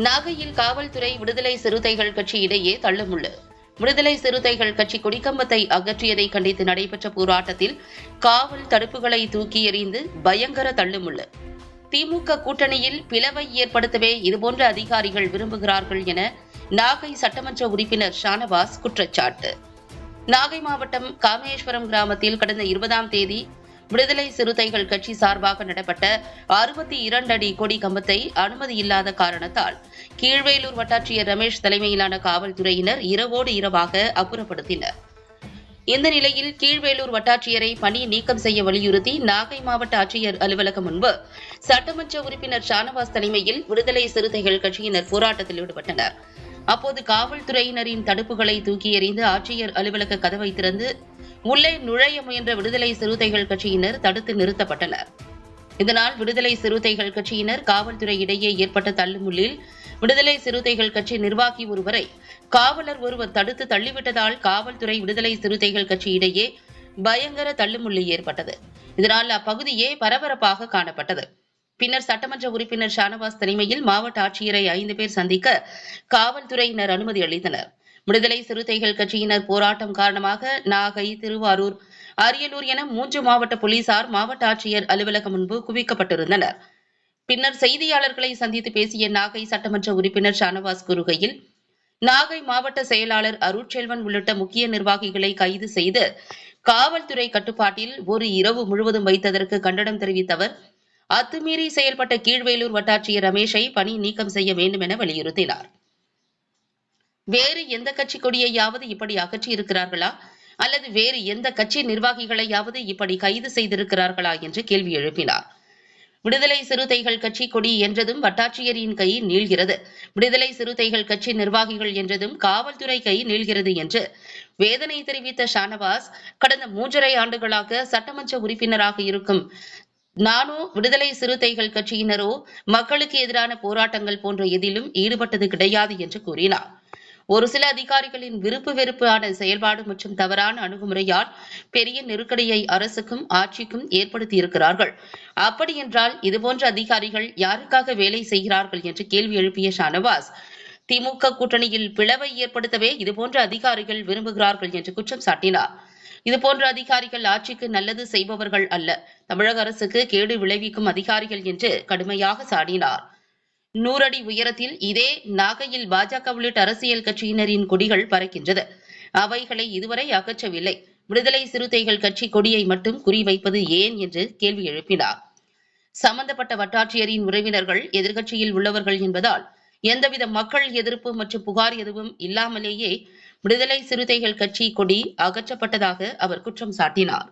நாகையில் காவல்துறை விடுதலை சிறுத்தைகள் கட்சி இடையே தள்ளுமுள்ளு. விடுதலை சிறுத்தைகள் கட்சி கொடிக்கம்பத்தை அகற்றியதை கண்டித்து நடைபெற்ற போராட்டத்தில் காவல் தடுப்புகளை தூக்கி எறிந்து பயங்கர தள்ளுமுள்ளு. திமுக கூட்டணியில் பிளவை ஏற்படுத்தவே இதுபோன்ற அதிகாரிகள் விரும்புகிறார்கள் என நாகை சட்டமன்ற உறுப்பினர் ஷானவாஸ் குற்றச்சாட்டு. நாகை மாவட்டம் காமேஸ்வரம் கிராமத்தில் கடந்த 20ஆம் தேதி விடுதலை சிறுத்தைகள் கட்சி சார்பாக நடப்பட்ட 62 அடி கொடி கம்பத்தை அனுமதி இல்லாத காரணத்தால் கீழ்வேலூர் வட்டாட்சியர் ரமேஷ் தலைமையிலான காவல்துறையினர் இரவோடு இரவாக அப்புறப்படுத்தினர். இந்த நிலையில் கீழ்வேலூர் வட்டாட்சியரை பணி நீக்கம் செய்ய வலியுறுத்தி நாகை மாவட்ட ஆட்சியர் அலுவலகம் முன்பு சட்டமன்ற உறுப்பினர் ஷானவாஸ் தலைமையில் விடுதலை சிறுத்தைகள் கட்சியினர் போராட்டத்தில் ஈடுபட்டனர். அப்போது காவல்துறையினரின் தடுப்புகளை தூக்கி எறிந்து ஆட்சியர் அலுவலக கதவை திறந்து உள்ளே நுழைய முயன்ற விடுதலை சிறுத்தைகள் கட்சியினர் தடுத்து நிறுத்தப்பட்டனர். இதனால் விடுதலை சிறுத்தைகள் கட்சியினர் காவல்துறை இடையே ஏற்பட்ட தள்ளுமுள்ளில் விடுதலை சிறுத்தைகள் கட்சி நிர்வாகி ஒருவரை காவலர் ஒருவர் தடுத்து தள்ளிவிட்டதால் காவல்துறை விடுதலை சிறுத்தைகள் கட்சி இடையே பயங்கர தள்ளுமுள்ளி ஏற்பட்டது. இதனால் அப்பகுதியே பரபரப்பாக காணப்பட்டது. பின்னர் சட்டமன்ற உறுப்பினர் ஷானவாஸ் தலைமையில் மாவட்ட ஆட்சியரை 5 பேர் சந்திக்க காவல்துறையினர் அனுமதி அளித்தனர். விடுதலை சிறுத்தைகள் கட்சியினர் போராட்டம் காரணமாக நாகை, திருவாரூர், அரியலூர் என 3 மாவட்ட போலீசார் மாவட்ட ஆட்சியர் அலுவலகம் முன்பு குவிக்கப்பட்டிருந்தனர். பின்னர் செய்தியாளர்களை சந்தித்து பேசிய நாகை சட்டமன்ற உறுப்பினர் ஷானவாஸ் கூறுகையில், நாகை மாவட்ட செயலாளர் அருட்செல்வன் உள்ளிட்ட முக்கிய நிர்வாகிகளை கைது செய்து காவல்துறை கட்டுப்பாட்டில் ஒரு இரவு முழுவதும் வைத்ததற்கு கண்டனம் தெரிவித்த அவர், அத்துமீறி செயல்பட்ட கீழ்வேலூர் வட்டாட்சியர் ரமேஷை பணி நீக்கம் செய்ய வேண்டும் என வலியுறுத்தினார். வேறு எந்த கட்சி கொடியையாவது இப்படி அகற்றி இருக்கிறார்களா அல்லது வேறு எந்த கட்சி நிர்வாகிகளையாவது இப்படி கைது செய்திருக்கிறார்களா என்று கேள்வி எழுப்பினார். விடுதலை சிறுத்தைகள் கட்சி கொடி என்றதும் வட்டாட்சியரின் கை நீள்கிறது, விடுதலை சிறுத்தைகள் கட்சி நிர்வாகிகள் என்றதும் காவல்துறை கை நீள்கிறது என்று வேதனை தெரிவித்த ஷானவாஸ், கடந்த 3.5 ஆண்டுகளாக சட்டமன்ற உறுப்பினராக இருக்கும் நானோ விடுதலை சிறுத்தைகள் கட்சியினரோ மக்களுக்கு எதிரான போராட்டங்கள் போன்ற எதிலும் ஈடுபட்டது கிடையாது என்று கூறினார். ஒரு சில அதிகாரிகளின் விருப்பு வெறுப்பான செயல்பாடு மற்றும் தவறான அணுகுமுறையால் பெரிய நெருக்கடியை அரசுக்கும் ஆட்சிக்கும் ஏற்படுத்தியிருக்கிறார்கள். அப்படியென்றால் இதுபோன்ற அதிகாரிகள் யாருக்காக வேலை செய்கிறார்கள் என்று கேள்வி எழுப்பிய ஷானவாஸ், திமுக கூட்டணியில் பிளவை ஏற்படுத்தவே இதுபோன்ற அதிகாரிகள் விரும்புகிறார்கள் என்று குற்றம் சாட்டினார். இதுபோன்ற அதிகாரிகள் ஆட்சிக்கு நல்லது செய்பவர்கள் அல்ல, தமிழக அரசுக்கு கேடு விளைவிக்கும் அதிகாரிகள் என்று கடுமையாக சாடினார். 100 அடி உயரத்தில் இதே நாகையில் பாஜக உள்ளிட்ட அரசியல் கட்சியினரின் கொடிகள் பறக்கின்றது. அவைகளை இதுவரை அகற்றவில்லை. விடுதலை சிறுத்தைகள் கட்சி கொடியை மட்டும் குறிவைப்பது ஏன் என்று கேள்வி எழுப்பினார். சம்பந்தப்பட்ட வட்டாட்சியரின் உறவினர்கள் எதிர்க்கட்சியில் உள்ளவர்கள் என்பதால் எந்தவித மக்கள் எதிர்ப்பு மற்றும் புகார் எதுவும் இல்லாமலேயே விடுதலை சிறுத்தைகள் கட்சி கொடி அகற்றப்பட்டதாக அவர் குற்றம் சாட்டினார்.